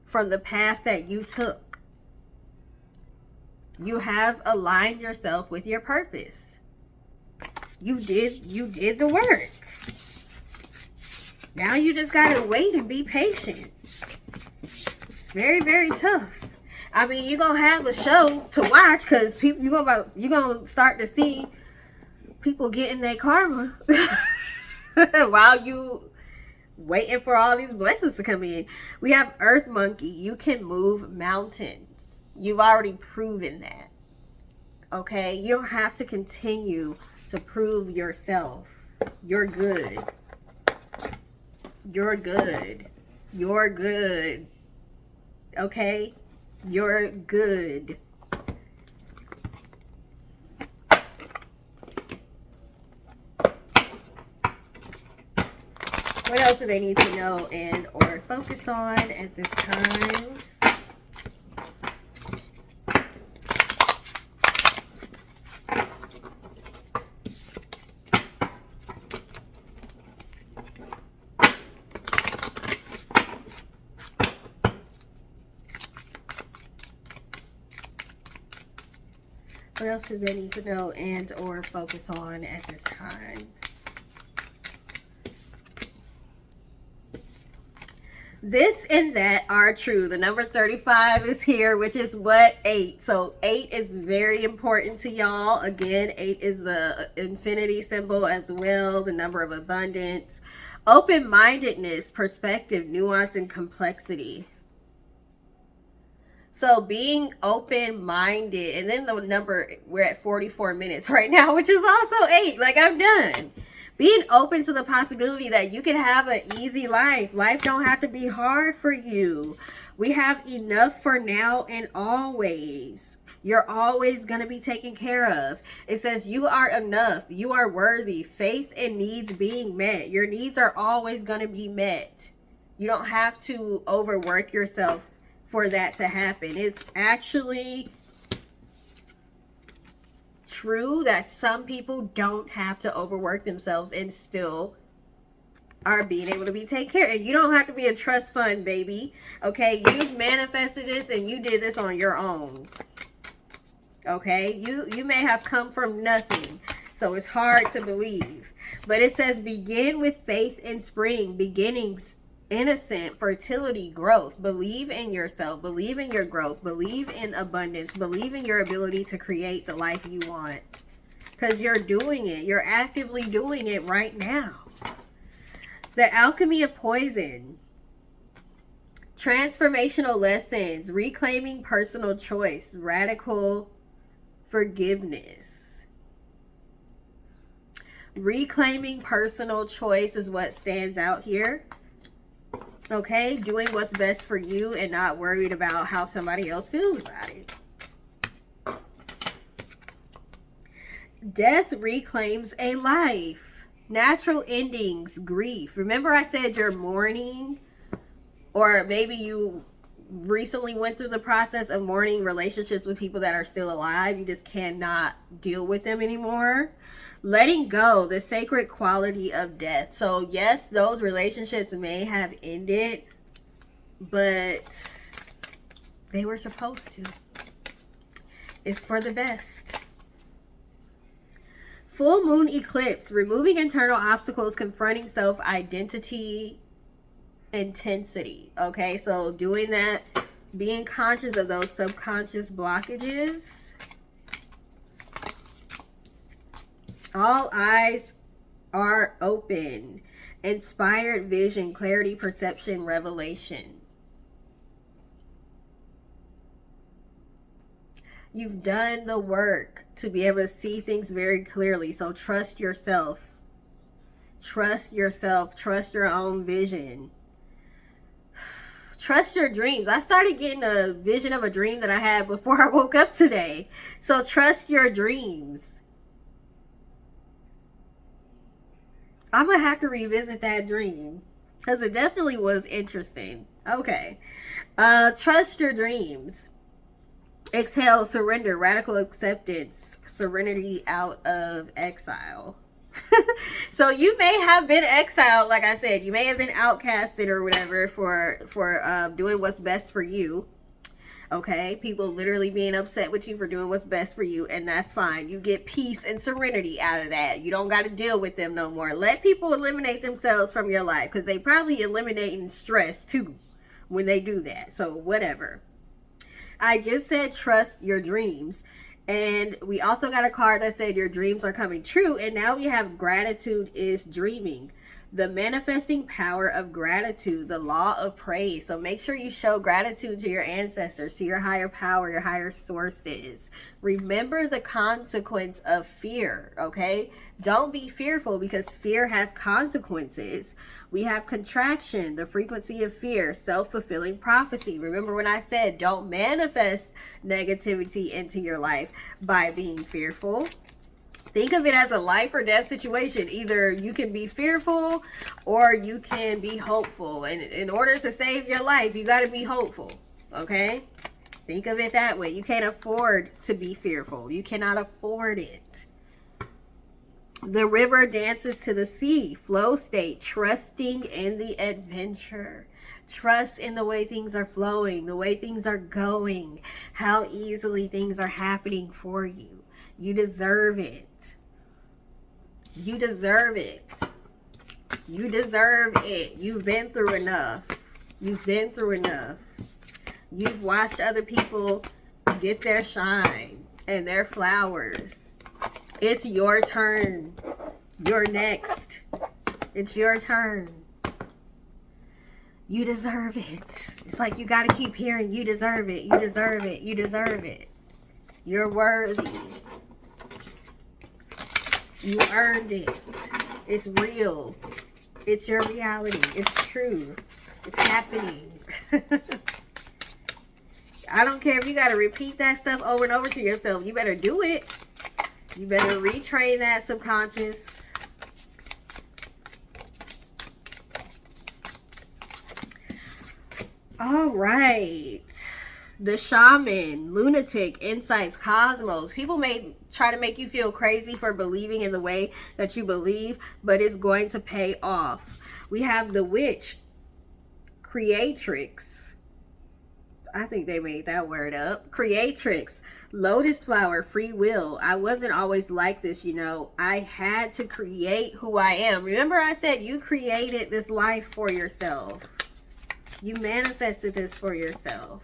from the path that you took. You have aligned yourself with your purpose. You did the work. Now you just got to wait and be patient. It's very, very tough. I mean, you're going to have a show to watch because people you're going to start to see people getting their karma while you waiting for all these blessings to come in. We have Earth Monkey. You can move mountains. You've already proven that. Okay? You don't have to continue to prove yourself. You're good. You're good. You're good. Okay? You're good. What else do they need to know and or focus on at this time? What else do they need to know and or focus on at this time? This and that are true. The number 35 is here, which is what? 8. So 8 is very important to y'all. Again, 8 is the infinity symbol as well, the number of abundance. Open-mindedness, perspective, nuance, and complexity. So being open-minded, and then the number, we're at 44 minutes right now, which is also 8. Like, I'm done. Being open to the possibility that you can have an easy life. Life don't have to be hard for you. We have enough for now and always. You're always going to be taken care of. It says you are enough. You are worthy. Faith and needs being met. Your needs are always going to be met. You don't have to overwork yourself for that to happen. It's actually true that some people don't have to overwork themselves and still are being able to be taken care of. And you don't have to be a trust fund, baby. Okay, you've manifested this and you did this on your own. Okay, you may have come from nothing, so it's hard to believe. But it says begin with faith in spring, beginnings, innocent, fertility, growth. Believe in yourself, believe in your growth, believe in abundance, believe in your ability to create the life you want. Because you're doing it. You're actively doing it right now. The alchemy of poison. Transformational lessons. Reclaiming personal choice. Radical forgiveness. Reclaiming personal choice is what stands out here. Okay, doing what's best for you and not worried about how somebody else feels about it. Death reclaims a life. Natural endings, grief. Remember I said you're mourning, or maybe you recently went through the process of mourning relationships with people that are still alive. You just cannot deal with them anymore. Letting go, the sacred quality of death. So yes, those relationships may have ended, but they were supposed to. It's for the best. Full moon eclipse, removing internal obstacles, confronting self-identity, intensity. Okay, so doing that, being conscious of those subconscious blockages. All eyes are open. Inspired vision, clarity, perception, revelation. You've done the work to be able to see things very clearly. So trust yourself. Trust yourself. Trust your own vision. Trust your dreams. I started getting a vision of a dream that I had before I woke up today. So trust your dreams. I'm going to have to revisit that dream because it definitely was interesting. Okay. Trust your dreams. Exhale, surrender, radical acceptance, serenity out of exile. So you may have been exiled, like I said. You may have been outcasted or whatever for doing what's best for you. Okay, people literally being upset with you for doing what's best for you, and that's fine. You get peace and serenity out of that. You don't got to deal with them no more. Let people eliminate themselves from your life, because they probably eliminating stress too when they do that. So whatever. I just said trust your dreams. And we also got a card that said your dreams are coming true. And now we have gratitude is dreaming. The manifesting power of gratitude, the law of praise. So make sure you show gratitude to your ancestors, to your higher power, your higher sources. Remember the consequence of fear, okay? Don't be fearful, because fear has consequences. We have contraction, the frequency of fear, self-fulfilling prophecy. Remember when I said don't manifest negativity into your life by being fearful. Think of it as a life or death situation. Either you can be fearful or you can be hopeful. And in order to save your life, you got to be hopeful. Okay? Think of it that way. You can't afford to be fearful. You cannot afford it. The river dances to the sea. Flow state. Trusting in the adventure. Trust in the way things are flowing. The way things are going. How easily things are happening for you. You deserve it. You deserve it. You deserve it. You've been through enough. You've been through enough. You've watched other people get their shine and their flowers. It's your turn. You're next. It's your turn. You deserve it. It's like you got to keep hearing, you deserve it. You deserve it. You deserve it. You're worthy. You earned it. It's real. It's your reality. It's true. It's happening. I don't care if you got to repeat that stuff over and over to yourself. You better do it. You better retrain that subconscious. All right. The Shaman, Lunatic, Insights, Cosmos. People may try to make you feel crazy for believing in the way that you believe, but it's going to pay off. We have the Witch, Creatrix. I think they made that word up. Creatrix, Lotus Flower, Free Will. I wasn't always like this, you know. I had to create who I am. Remember I said you created this life for yourself. You manifested this for yourself.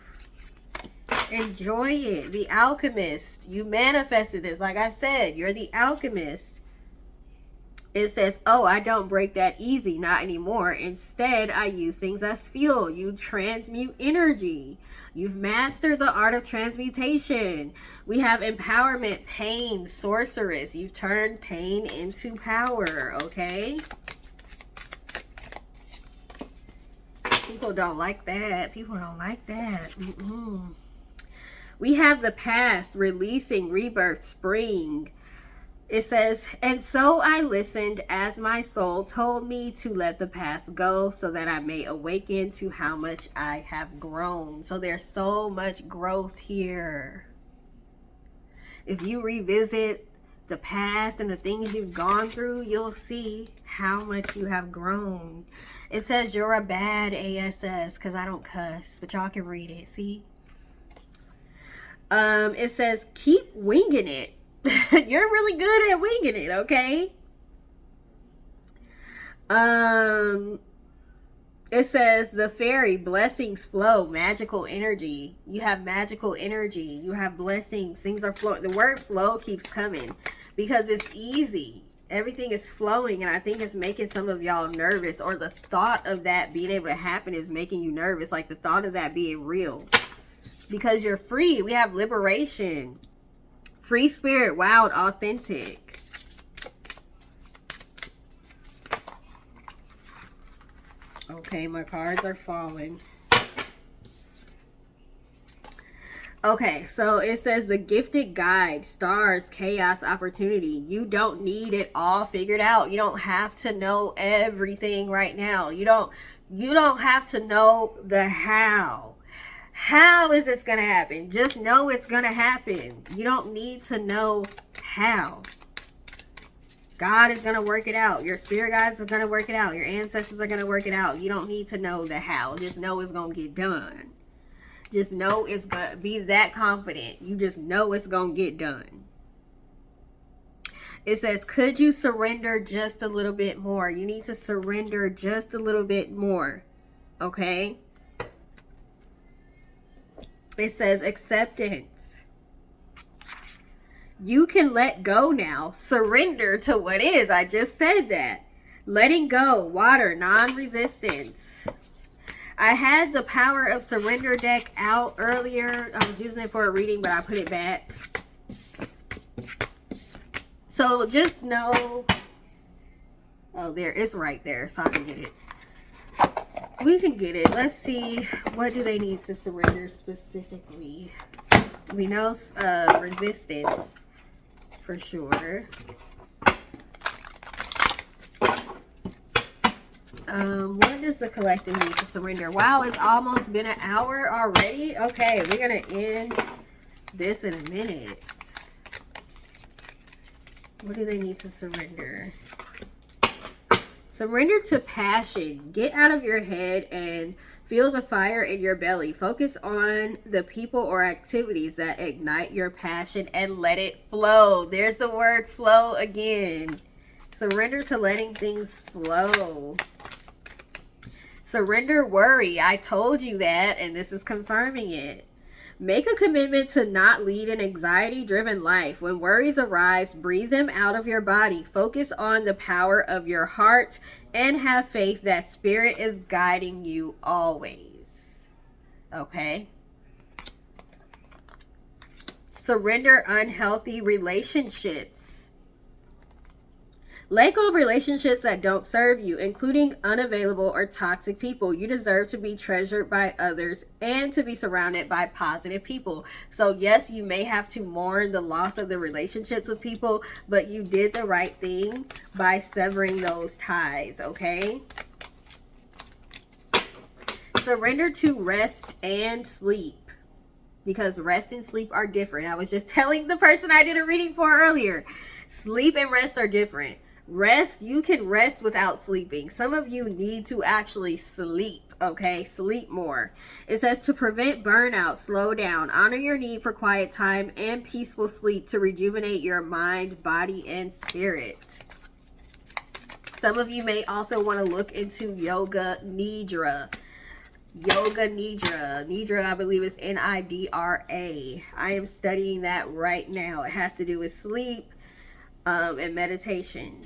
Enjoy it. The Alchemist. You manifested this. Like I said, you're the alchemist. It says, oh, I don't break that easy. Not anymore. Instead, I use things as fuel. You transmute energy. You've mastered the art of transmutation. We have empowerment, pain, sorceress. You've turned pain into power. Okay? People don't like that. People don't like that. We have the past, releasing, rebirth, spring. It says, and so I listened as my soul told me to let the past go so that I may awaken to how much I have grown. So there's so much growth here. If you revisit the past and the things you've gone through, you'll see how much you have grown. It says you're a bad ASS because I don't cuss, but y'all can read it. See? It says keep winging it. You're really good at winging it, okay? It says the fairy, blessings flow, magical energy. You have magical energy. You have blessings. Things are flowing. The word flow keeps coming because it's easy. Everything is flowing, and I think it's making some of y'all nervous, or the thought of that being able to happen is making you nervous, like the thought of that being real. Because you're free. We have liberation. Free spirit, wild, authentic. Okay, my cards are falling. Okay, so it says the gifted guide, stars, chaos, opportunity. You don't need it all figured out. You don't have to know everything right now. You don't have to know the how. How is this going to happen? Just know it's going to happen. You don't need to know how. God is going to work it out. Your spirit guides are going to work it out. Your ancestors are going to work it out. You don't need to know the how. Just know it's going to get done. Just know it's going to be that confident. You just know it's going to get done. It says, could you surrender just a little bit more? You need to surrender just a little bit more. Okay? It says acceptance. You can let go now. Surrender to what is. I just said that. Letting go. Water. Non-resistance. I had the power of surrender deck out earlier. I was using it for a reading, but I put it back. So just know. Oh, there. It's right there. So I can get it. We can get it. Let's see. What do they need to surrender specifically? We know resistance for sure. What does the collective need to surrender? Wow, it's almost been an hour already. Okay, we're going to end this in a minute. What do they need to surrender? Surrender to passion. Get out of your head and feel the fire in your belly. Focus on the people or activities that ignite your passion and let it flow. There's the word flow again. Surrender to letting things flow. Surrender worry. I told you that, and this is confirming it. Make a commitment to not lead an anxiety-driven life. When worries arise, breathe them out of your body. Focus on the power of your heart and have faith that spirit is guiding you always. Okay? Surrender unhealthy relationships. Let go of relationships that don't serve you, including unavailable or toxic people. You deserve to be treasured by others and to be surrounded by positive people. So yes, you may have to mourn the loss of the relationships with people, but you did the right thing by severing those ties, okay? Surrender to rest and sleep, because rest and sleep are different. I was just telling the person I did a reading for earlier. Sleep and rest are different. Rest, you can rest without sleeping. Some of you need to actually sleep, okay? Sleep more. It says to prevent burnout, slow down, honor your need for quiet time and peaceful sleep to rejuvenate your mind, body, and spirit. Some of you may also want to look into yoga nidra. Yoga nidra. Nidra, I believe, is Nidra. I am studying that right now. It has to do with sleep and meditation.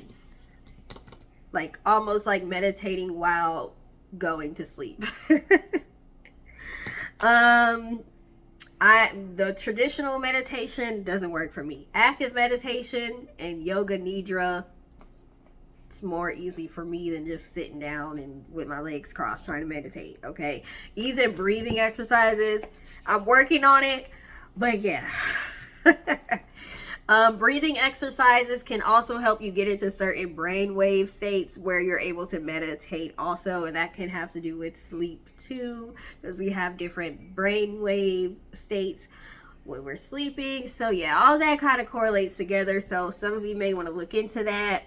Like almost like meditating while going to sleep. The traditional meditation doesn't work for me. Active meditation and yoga nidra, it's more easy for me than just sitting down and with my legs crossed trying to meditate, okay? Even breathing exercises, I'm working on it, but yeah. Breathing exercises can also help you get into certain brainwave states where you're able to meditate also, and that can have to do with sleep too, because we have different brainwave states when we're sleeping. So yeah, all that kind of correlates together, so some of you may want to look into that.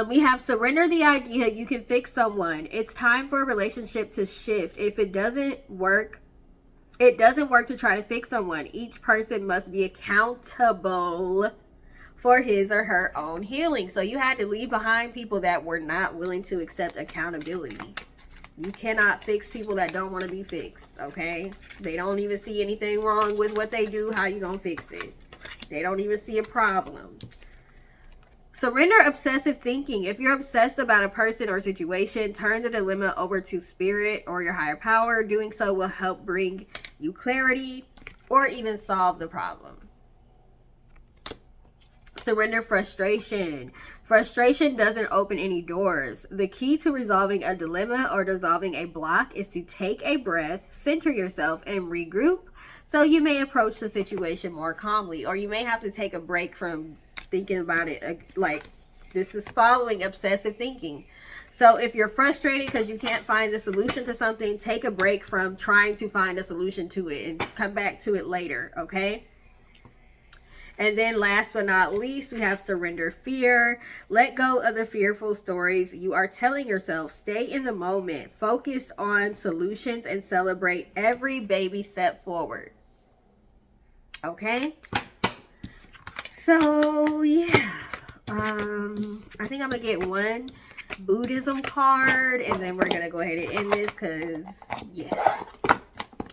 We have surrender the idea you can fix someone. It's time for a relationship to shift. If it doesn't work to try to fix someone. Each person must be accountable for his or her own healing. So you had to leave behind people that were not willing to accept accountability. You cannot fix people that don't want to be fixed, okay? They don't even see anything wrong with what they do. How you gonna fix it? They don't even see a problem. Surrender obsessive thinking. If you're obsessed about a person or situation, turn the dilemma over to spirit or your higher power. Doing so will help bring you clarity or even solve the problem. Surrender frustration. Frustration doesn't open any doors. The key to resolving a dilemma or dissolving a block is to take a breath, center yourself, and regroup. So you may approach the situation more calmly, or you may have to take a break from thinking about it. Like, this is following obsessive thinking. So if you're frustrated because you can't find the solution to something, take a break from trying to find a solution to it and come back to it later, okay? And then last but not least, we have surrender fear. Let go of the fearful stories you are telling yourself. Stay in the moment, focus on solutions, and celebrate every baby step forward. Okay? So, yeah. I think I'm going to get one Buddhism card, and then we're going to go ahead and end this because, yeah.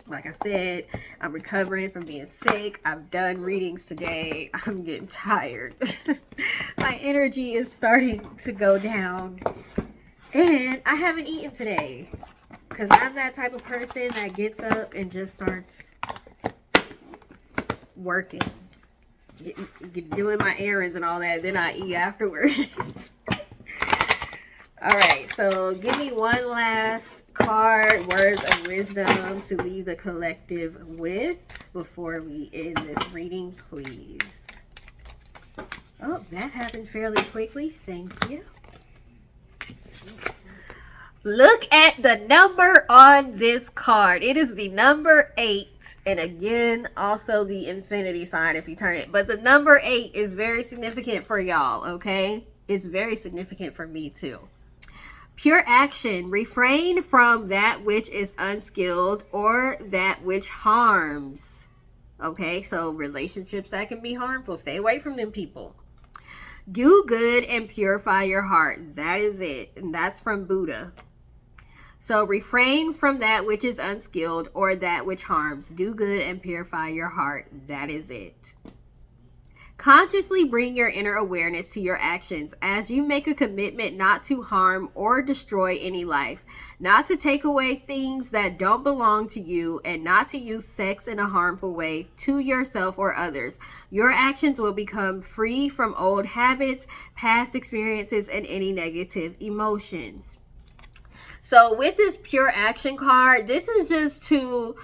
Like I said, I'm recovering from being sick. I've done readings today. I'm getting tired. My energy is starting to go down. And I haven't eaten today. Because I'm that type of person that gets up and just starts working. Doing my errands and all that. Then I eat afterwards. Alright, so give me one last card, words of wisdom to leave the collective with before we end this reading, please. Oh, that happened fairly quickly. Thank you. Look at the number on this card. It is the number 8. And again, also the infinity sign if you turn it. But the number 8 is very significant for y'all, okay? It's very significant for me too. Pure action. Refrain from that which is unskilled or that which harms. Okay, so relationships that can be harmful. Stay away from them people. Do good and purify your heart. That is it. And that's from Buddha. So refrain from that which is unskilled or that which harms. Do good and purify your heart. That is it. Consciously bring your inner awareness to your actions as you make a commitment not to harm or destroy any life, not to take away things that don't belong to you, and not to use sex in a harmful way to yourself or others. Your actions will become free from old habits, past experiences, and any negative emotions. So with this pure action card, this is just to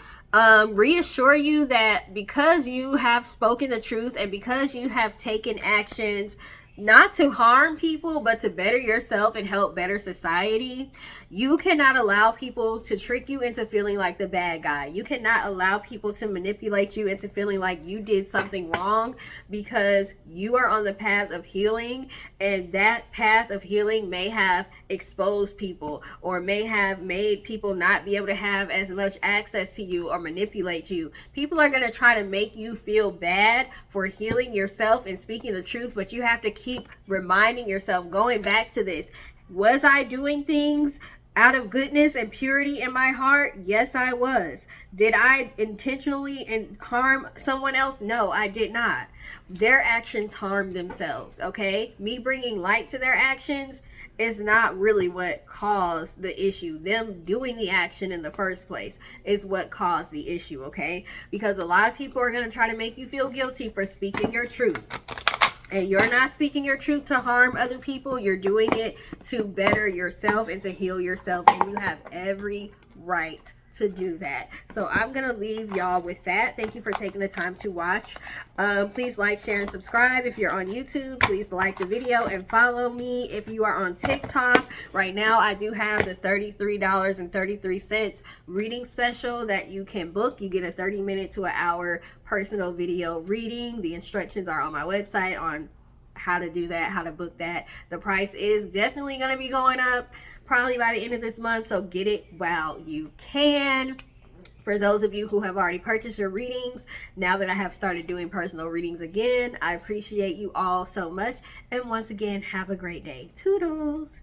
reassure you that because you have spoken the truth and because you have taken actions not to harm people but to better yourself and help better society, you cannot allow people to trick you into feeling like the bad guy. You cannot allow people to manipulate you into feeling like you did something wrong, because you are on the path of healing, and that path of healing may have exposed people or may have made people not be able to have as much access to you or manipulate you. People are going to try to make you feel bad for healing yourself and speaking the truth, but you have to keep reminding yourself, going back to this. Was I doing things out of goodness and purity in my heart? Yes, I was. Did I intentionally harm someone else? No, I did not. Their actions harmed themselves, okay? Me bringing light to their actions is not really what caused the issue. Them doing the action in the first place is what caused the issue, okay? Because a lot of people are going to try to make you feel guilty for speaking your truth. And you're not speaking your truth to harm other people. You're doing it to better yourself and to heal yourself. And you have every right to do that. So I'm going to leave y'all with that. Thank you for taking the time to watch. Please like, share, and subscribe. If you're on YouTube, please like the video and follow me. If you are on TikTok, right now I do have the $33.33 reading special that you can book. You get a 30-minute to an hour personal video reading. The instructions are on my website on how to do that, how to book that. The price is definitely going to be going up probably by the end of this month, so get it while you can. For those of you who have already purchased your readings, now that I have started doing personal readings again, I appreciate you all so much. And once again, have a great day. Toodles.